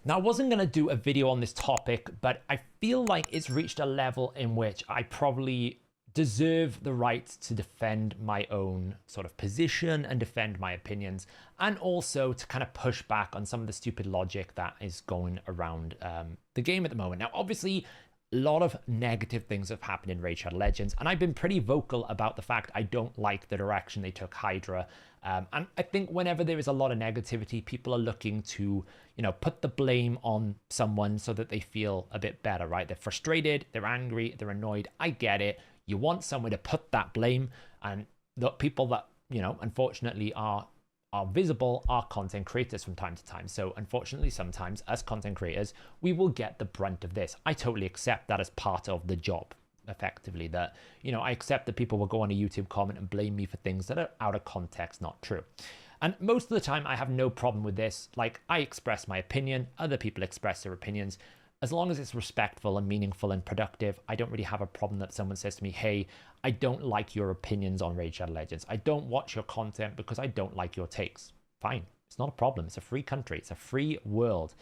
Now, I wasn't going to do a video on this topic, but I feel like it's reached a level in which I probably deserve the right to defend my own sort of position and defend my opinions, and also to kind of push back on some of the stupid logic that is going around the game at the moment. Now, obviously, a lot of negative things have happened in Raid Shadow Legends, and I've been pretty vocal about the fact I don't like the direction they took Hydra. And I think whenever there is a lot of negativity, people are looking to, put the blame on someone so that they feel a bit better, right? They're frustrated, they're angry, they're annoyed. I get it. You want somewhere to put that blame, and the people that, unfortunately are visible are content creators from time to time. So unfortunately, sometimes as content creators, we will get the brunt of this. I totally accept that as part of the job, effectively, that, I accept that people will go on a YouTube comment and blame me for things that are out of context, not true. And most of the time I have no problem with this. Like, I express my opinion, other people express their opinions. As long as it's respectful and meaningful and productive, I don't really have a problem that someone says to me, hey, I don't like your opinions on Raid Shadow Legends. I don't watch your content because I don't like your takes. Fine. It's not a problem. It's a free country. It's a free world.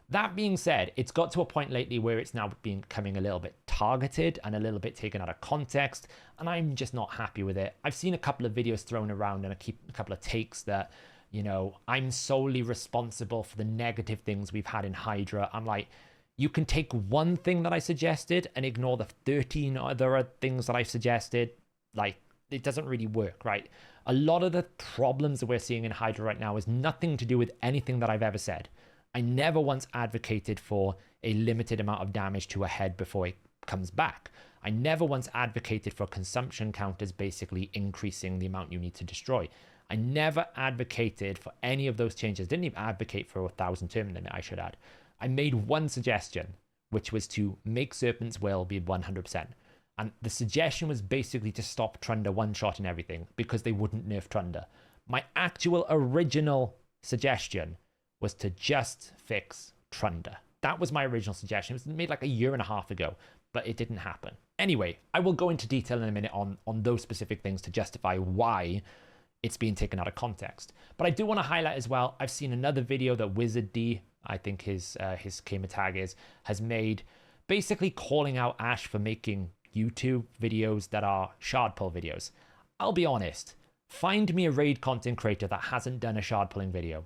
That being said, it's got to a point lately where it's now becoming a little bit targeted and a little bit taken out of context, and I'm just not happy with it. I've seen a couple of videos thrown around and a couple of takes that, I'm solely responsible for the negative things we've had in Hydra. I'm like, you can take one thing that I suggested and ignore the 13 other things that I've suggested. Like, it doesn't really work, right? A lot of the problems that we're seeing in Hydra right now is nothing to do with anything that I've ever said. I never once advocated for a limited amount of damage to a head before it comes back. I never once advocated for consumption counters basically increasing the amount you need to destroy. I never advocated for any of those changes. Didn't even advocate for 1,000 term limit, I should add. I made one suggestion, which was to make Serpent's Will be 100%. And the suggestion was basically to stop Trunder one-shot and everything because they wouldn't nerf Trunder. My actual original suggestion was to just fix Trunder. That was my original suggestion. It was made like a year and a half ago, but it didn't happen. Anyway, I will go into detail in a minute on those specific things to justify why it's being taken out of context. But I do want to highlight as well, I've seen another video that Wizard D, I think his gamer tag is, has made, basically calling out Ash for making YouTube videos that are shard pull videos. I'll be honest, find me a raid content creator that hasn't done a shard pulling video.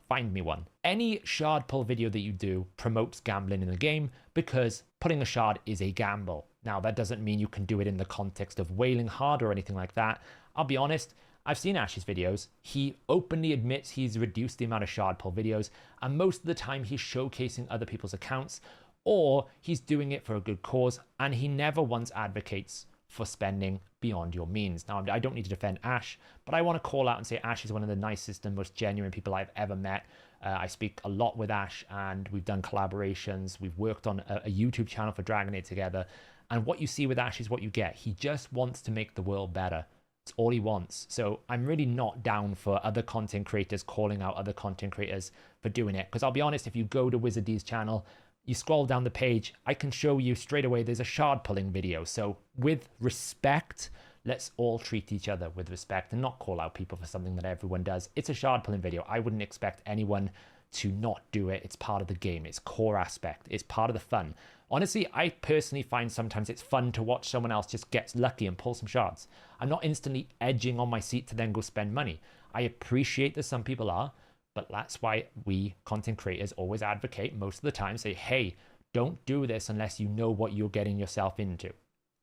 Find me one. Any shard pull video that you do promotes gambling in the game because putting a shard is a gamble. Now, that doesn't mean you can do it in the context of wailing hard or anything like that. I'll be honest, I've seen Ash's videos. He openly admits he's reduced the amount of shard pull videos, and most of the time he's showcasing other people's accounts, or he's doing it for a good cause, and he never once advocates for spending beyond your means. Now, I don't need to defend Ash, but I want to call out and say Ash is one of the nicest and most genuine people I've ever met. I speak a lot with Ash, and we've done collaborations. We've worked on a YouTube channel for Dragon Age together, and what you see with Ash is what you get. He just wants to make the world better. It's all he wants. So I'm really not down for other content creators calling out other content creators for doing it, because I'll be honest, if you go to Wizard D's channel, you scroll down the page, I can show you straight away there's a shard pulling video. So with respect, let's all treat each other with respect and not call out people for something that everyone does. It's a shard pulling video. I wouldn't expect anyone to not do it. It's part of the game. It's core aspect. It's part of the fun. Honestly, I personally find sometimes it's fun to watch someone else just get lucky and pull some shards. I'm not instantly edging on my seat to then go spend money. I appreciate that some people are, but that's why we content creators always advocate most of the time, say, hey, don't do this unless you know what you're getting yourself into.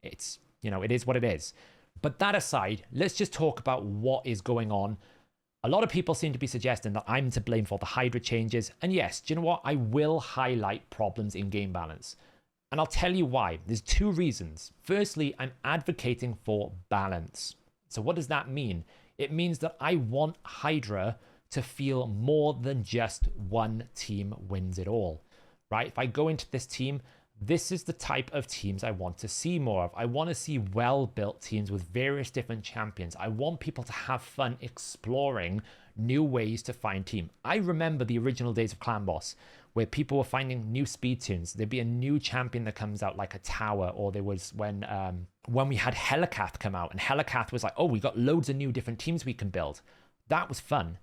It's, it is what it is. But that aside, let's just talk about what is going on. A lot of people seem to be suggesting that I'm to blame for the Hydra changes. And yes, do you know what? I will highlight problems in game balance. And I'll tell you why. There's two reasons. Firstly, I'm advocating for balance. So what does that mean? It means that I want Hydra to feel more than just one team wins it all, right? If I go into this team, this is the type of teams I want to see more of. I want to see well-built teams with various different champions. I want people to have fun exploring new ways to find team. I remember the original days of Clan Boss, where people were finding new speed tunes. There'd be a new champion that comes out, like a tower, or there was when we had Helicath come out, and Helicath was like, oh, we got loads of new different teams we can build. That was fun.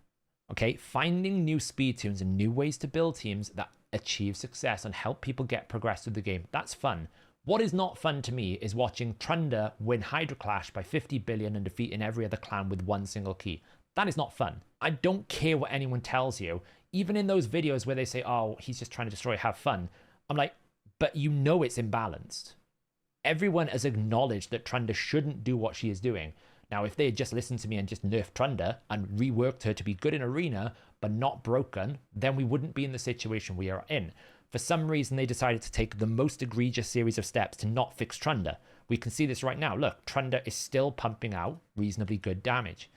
Okay, finding new speed tunes and new ways to build teams that achieve success and help people get progress through the game. That's fun. What is not fun to me is watching Trunder win Hydra Clash by 50 billion and defeating every other clan with one single key. That is not fun. I don't care what anyone tells you. Even in those videos where they say, oh, he's just trying to destroy, have fun. I'm like, but you know it's imbalanced. Everyone has acknowledged that Trunder shouldn't do what she is doing. Now, if they had just listened to me and just nerfed Trunder and reworked her to be good in Arena, but not broken, then we wouldn't be in the situation we are in. For some reason, they decided to take the most egregious series of steps to not fix Trunder. We can see this right now. Look, Trunder is still pumping out reasonably good damage.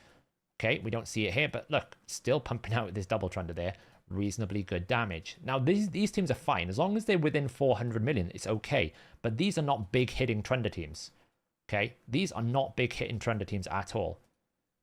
Okay, we don't see it here, but look, still pumping out with this double Trunder there. Reasonably good damage. Now, these teams are fine. As long as they're within 400 million, it's okay. But these are not big hitting Trunder teams. Okay, these are not big hitting Trunder teams at all.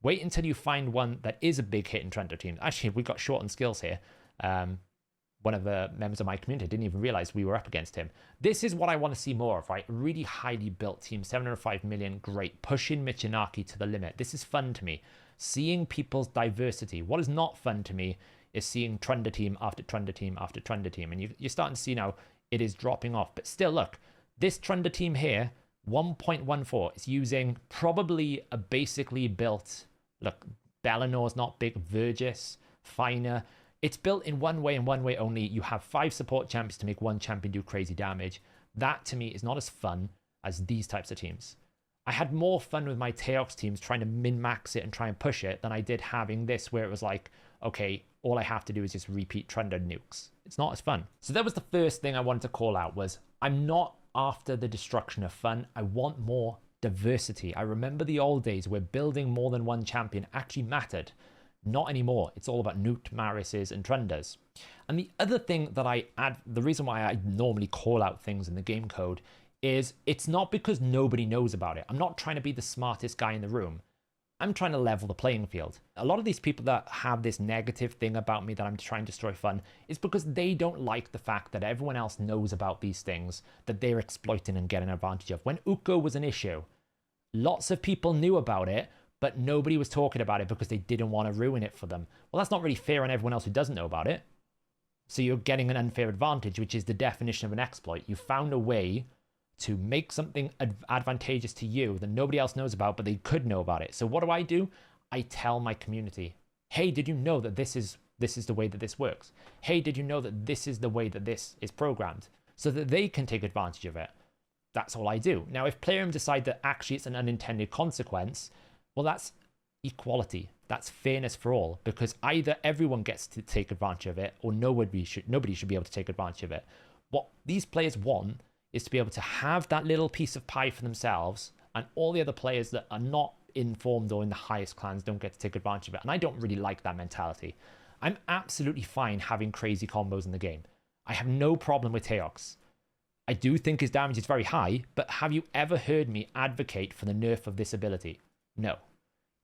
Wait until you find one that is a big hitting Trunder team. Actually, we've got short on skills here. One of the members of my community didn't even realize we were up against him. This is what I want to see more of, right? Really highly built team, 705 million, great. Pushing Michinaki to the limit. This is fun to me. Seeing people's diversity. What is not fun to me is seeing Trunder team after Trunder team after Trunder team. And you're starting to see now it is dropping off. But still, look, this Trunder team here, 1.14, is using probably a basically built, look, Bellinor's not big, Vergis, Finer. It's built in one way and one way only. You have 5 support champions to make one champion do crazy damage. That, to me, is not as fun as these types of teams. I had more fun with my Teox teams trying to min-max it and try and push it than I did having this where it was like, okay, all I have to do is just repeat Trunder nukes. It's not as fun. So that was the first thing I wanted to call out was I'm not after the destruction of fun. I want more diversity. I remember the old days where building more than one champion actually mattered. Not anymore. It's all about Newt, Marises, and Trunders. And the other thing that I add, the reason why I normally call out things in the game code is it's not because nobody knows about it. I'm not trying to be the smartest guy in the room. I'm trying to level the playing field. A lot of these people that have this negative thing about me that I'm trying to destroy fun is because they don't like the fact that everyone else knows about these things that they're exploiting and getting advantage of. When Uko was an issue, lots of people knew about it, but nobody was talking about it because they didn't want to ruin it for them. Well, that's not really fair on everyone else who doesn't know about it. So you're getting an unfair advantage, which is the definition of an exploit. You found a way to make something advantageous to you that nobody else knows about, but they could know about it. So what do? I tell my community, hey, did you know that this is the way that this works? Hey, did you know that this is the way that this is programmed? So that they can take advantage of it. That's all I do. Now, if Playroom decide that actually it's an unintended consequence, well, that's equality. That's fairness for all, because either everyone gets to take advantage of it or nobody should be able to take advantage of it. What these players want is to be able to have that little piece of pie for themselves, and all the other players that are not informed or in the highest clans don't get to take advantage of it. And I don't really like that mentality. I'm absolutely fine having crazy combos in the game. I have no problem with Teox. I do think his damage is very high, but have you ever heard me advocate for the nerf of this ability? No.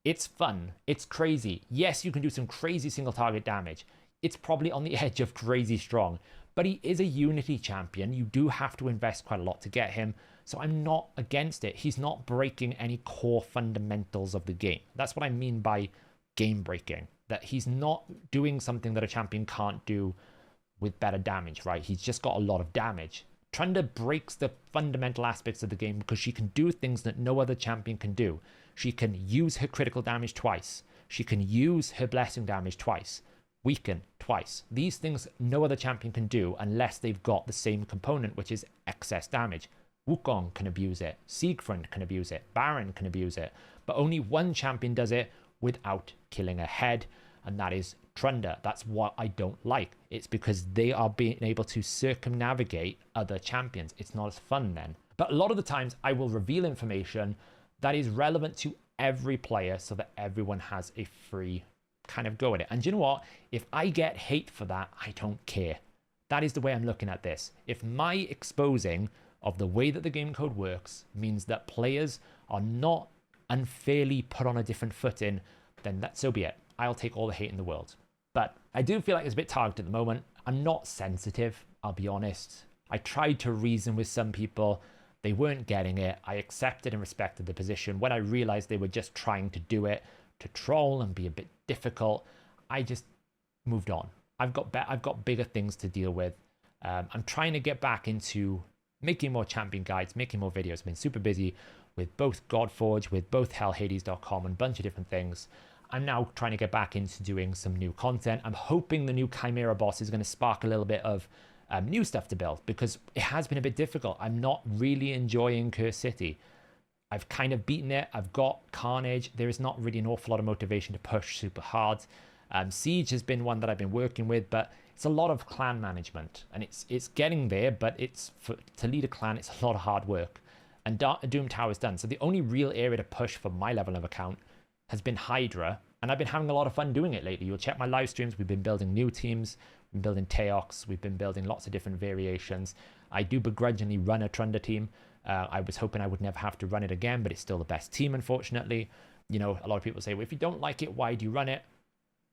It's fun. It's crazy. Yes, you can do some crazy single target damage. It's probably on the edge of crazy strong, but he is a Unity champion. You do have to invest quite a lot to get him, so I'm not against it. He's not breaking any core fundamentals of the game. That's what I mean by game breaking, that he's not doing something that a champion can't do with better damage, right? He's just got a lot of damage. Trunder breaks the fundamental aspects of the game because she can do things that no other champion can do. She can use her critical damage twice. She can use her blessing damage twice. Weaken twice. These things no other champion can do unless they've got the same component, which is excess damage. Wukong can abuse it. Siegfried can abuse it. Baron can abuse it. But only one champion does it without killing a head, and that is Trunder. That's what I don't like. It's because they are being able to circumnavigate other champions. It's not as fun then. But a lot of the times I will reveal information that is relevant to every player so that everyone has a free kind of go at it. And you know what? If I get hate for that, I don't care. That is the way I'm looking at this. If my exposing of the way that the game code works means that players are not unfairly put on a different footing, then so be it. I'll take all the hate in the world. But I do feel like it's a bit targeted at the moment. I'm not sensitive, I'll be honest. I tried to reason with some people. They weren't getting it. I accepted and respected the position. When I realized they were just trying to do it to troll and be a bit difficult, I just moved on. I've got bigger things to deal with. I'm trying to get back into making more champion guides, making more videos. I've been super busy with both Godforge, with both hellhades.com, and a bunch of different things. I'm now trying to get back into doing some new content. I'm hoping the new Chimera boss is going to spark a little bit of new stuff to build, because it has been a bit difficult. I'm not really enjoying Curse City. I've kind of beaten it. I've got Carnage. There is not really an awful lot of motivation to push super hard. Siege has been one that I've been working with, but it's a lot of clan management, and it's getting there, but to lead a clan, it's a lot of hard work. And Doom Tower is done. So the only real area to push for my level of account has been Hydra, and I've been having a lot of fun doing it lately. You'll check my live streams. We've been building new teams. We've been building Teox. We've been building lots of different variations. I do begrudgingly run a Trunda team. I was hoping I would never have to run it again, but it's still the best team, unfortunately. You know, a lot of people say, well, if you don't like it, why do you run it?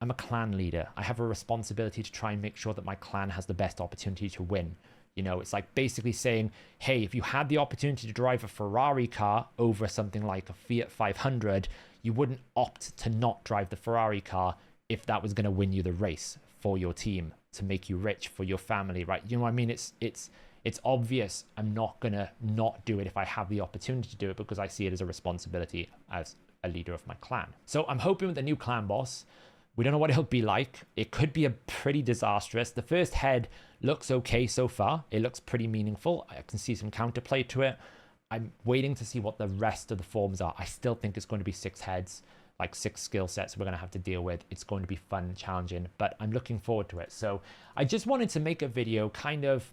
I'm a clan leader. I have a responsibility to try and make sure that my clan has the best opportunity to win. You know, it's like basically saying, hey, if you had the opportunity to drive a Ferrari car over something like a Fiat 500, you wouldn't opt to not drive the Ferrari car if that was going to win you the race for your team, to make you rich for your family, right? You know what I mean? It's obvious I'm not going to not do it if I have the opportunity to do it, because I see it as a responsibility as a leader of my clan. So I'm hoping with the new clan boss, we don't know what it'll be like. It could be a pretty disastrous. The first head looks okay so far. It looks pretty meaningful. I can see some counterplay to it. I'm waiting to see what the rest of the forms are. I still think it's going to be 6 heads, like 6 skill sets we're going to have to deal with. It's going to be fun, challenging, but I'm looking forward to it. So I just wanted to make a video kind of,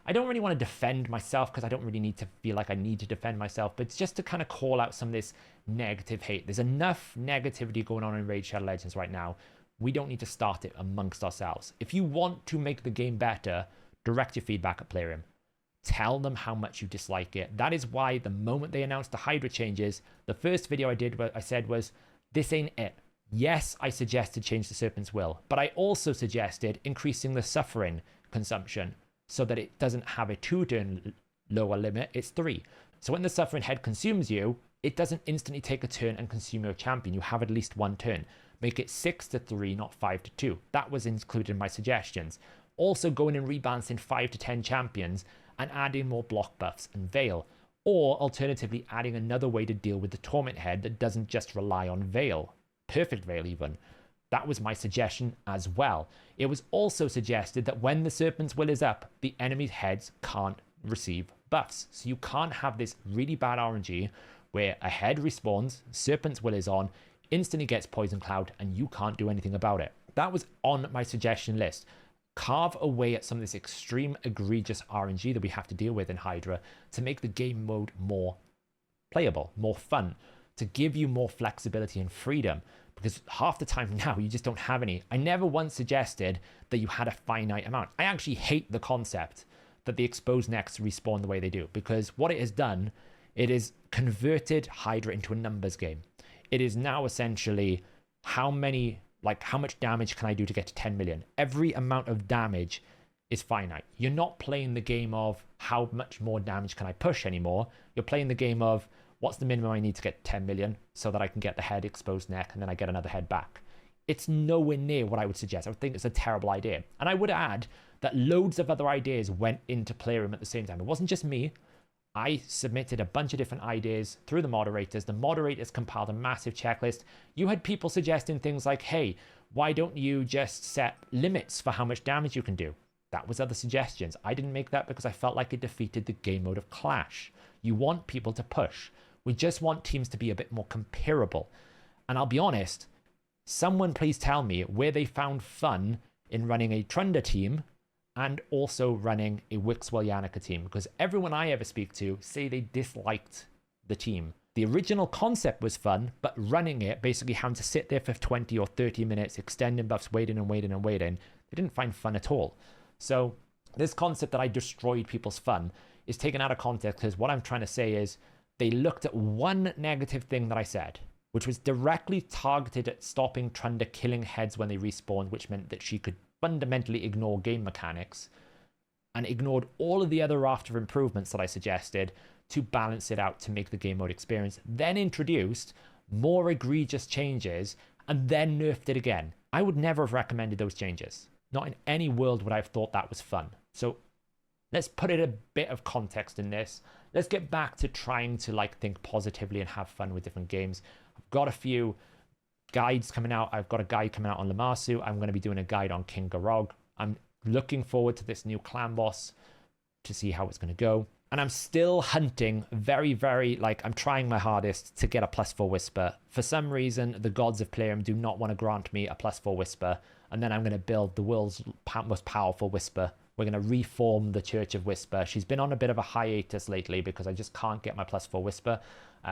I don't really want to defend myself, because I don't really need to feel like I need to defend myself, but it's just to kind of call out some of this negative hate. There's enough negativity going on in Raid Shadow Legends right now. We don't need to start it amongst ourselves. If you want to make the game better, direct your feedback at Playroom. Tell them how much you dislike it. That is why the moment they announced the Hydra changes, the first video I did, what I said was, this ain't it. Yes, I suggested change the Serpent's Will, but I also suggested increasing the suffering consumption so that it doesn't have a 2-turn lower limit, it's 3. So when the Suffering Head consumes you, it doesn't instantly take a turn and consume your champion. You have at least 1 turn. Make it 6 to 3, not 5 to 2. That was included in my suggestions. Also going and rebalancing 5 to 10 champions and adding more block buffs and Veil. Or alternatively adding another way to deal with the Torment Head that doesn't just rely on Veil. Perfect Veil even. That was my suggestion as well. It was also suggested that when the Serpent's Will is up, the enemy's heads can't receive buffs. So you can't have this really bad RNG where a head respawns, Serpent's Will is on, instantly gets Poison Cloud, and you can't do anything about it. That was on my suggestion list. Carve away at some of this extreme, egregious RNG that we have to deal with in Hydra to make the game mode more playable, more fun, to give you more flexibility and freedom. Because half the time now, you just don't have any. I never once suggested that you had a finite amount. I actually hate the concept that the exposed necks respawn the way they do. Because what it has done, it has converted Hydra into a numbers game. It is now essentially how much damage can I do to get to 10 million? Every amount of damage is finite. You're not playing the game of how much more damage can I push anymore. You're playing the game of what's the minimum I need to get 10 million so that I can get the head exposed neck and then I get another head back. It's nowhere near what I would suggest. I would think it's a terrible idea. And I would add that loads of other ideas went into Playroom at the same time. It wasn't just me. I submitted a bunch of different ideas through the moderators. The moderators compiled a massive checklist. You had people suggesting things like, hey, why don't you just set limits for how much damage you can do? That was other suggestions. I didn't make that because I felt like it defeated the game mode of Clash. You want people to push. We just want teams to be a bit more comparable. And I'll be honest, someone please tell me where they found fun in running a Trunda team and also running a Wixwell Yannicka team, because everyone I ever speak to say they disliked the team. The original concept was fun, but running it, basically having to sit there for 20 or 30 minutes, extending buffs, waiting and waiting and waiting, they didn't find fun at all. So this concept that I destroyed people's fun is taken out of context, because what I'm trying to say is they looked at one negative thing that I said, which was directly targeted at stopping Trunda killing heads when they respawned, which meant that she could fundamentally ignore game mechanics, and ignored all of the other raft of improvements that I suggested to balance it out to make the game mode experience, then introduced more egregious changes, and then nerfed it again. I would never have recommended those changes. Not in any world would I have thought that was fun. So let's put it a bit of context in this. Let's get back to trying to like think positively and have fun with different games. I've got a few guides coming out. I've got a guide coming out on Lamassu. I'm going to be doing a guide on King Garog. I'm looking forward to this new clan boss to see how it's going to go. And I'm still hunting very, like, I'm trying my hardest to get a +4 Whisper. For some reason, the gods of Playroom do not want to grant me a +4 Whisper. And then I'm going to build the world's most powerful Whisper. We're going to reform the Church of Whisper. She's been on a bit of a hiatus lately because I just can't get my +4 Whisper,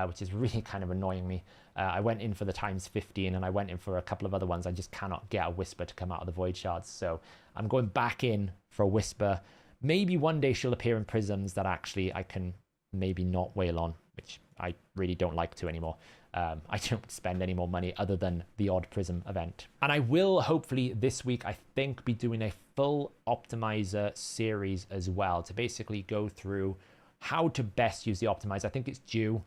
which is really kind of annoying me. I went in for the ×15 and I went in for a couple of other ones. I just cannot get a Whisper to come out of the Void Shards. So I'm going back in for a Whisper. Maybe one day she'll appear in prisms that actually I can maybe not wail on, which I really don't like to anymore. I don't spend any more money other than the odd prism event. And I will hopefully this week, I think, be doing a full optimizer series as well to basically go through how to best use the optimizer. I think it's due.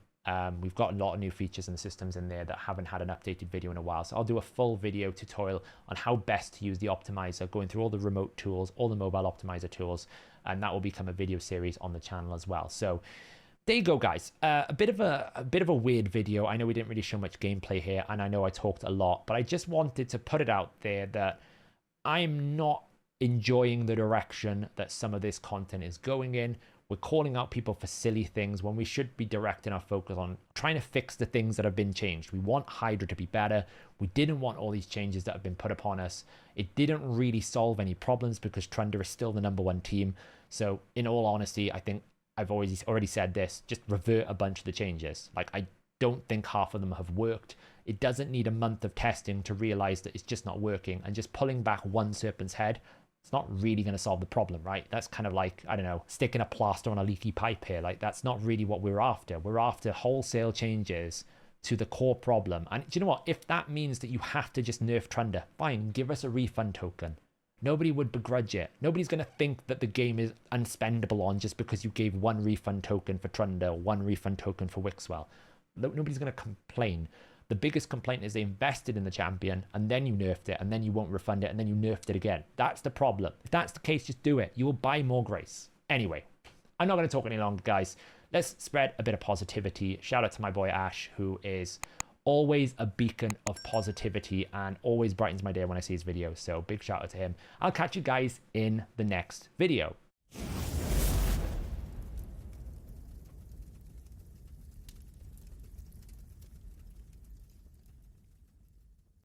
We've got a lot of new features and systems in there that haven't had an updated video in a while. So I'll do a full video tutorial on how best to use the optimizer, going through all the remote tools, all the mobile optimizer tools, and that will become a video series on the channel as well. So there you go, guys. A bit of a weird video. I know we didn't really show much gameplay here, and I know I talked a lot, but I just wanted to put it out there that I'm not enjoying the direction that some of this content is going in. We're calling out people for silly things when we should be directing our focus on trying to fix the things that have been changed. We want Hydra to be better. We didn't want all these changes that have been put upon us. It didn't really solve any problems because Trunda is still the #1 team. So in all honesty, I think I've already said this, just revert a bunch of the changes. Like, I don't think half of them have worked. It doesn't need a month of testing to realize that it's just not working, and just pulling back one serpent's head, it's not really going to solve the problem, right? That's kind of like, I don't know, sticking a plaster on a leaky pipe here. Like, that's not really what we're after. We're after wholesale changes to the core problem. And do you know what? If that means that you have to just nerf Trunda, fine, give us a refund token. Nobody would begrudge it. Nobody's going to think that the game is unspendable on just because you gave one refund token for Trunda or one refund token for Wixwell. Nobody's going to complain. The biggest complaint is they invested in the champion and then you nerfed it and then you won't refund it and then you nerfed it again. That's the problem. If that's the case, just do it. You will buy more grace. Anyway, I'm not going to talk any longer, guys. Let's spread a bit of positivity. Shout out to my boy Ash, who is always a beacon of positivity and always brightens my day when I see his videos. So big shout out to him. I'll catch you guys in the next video.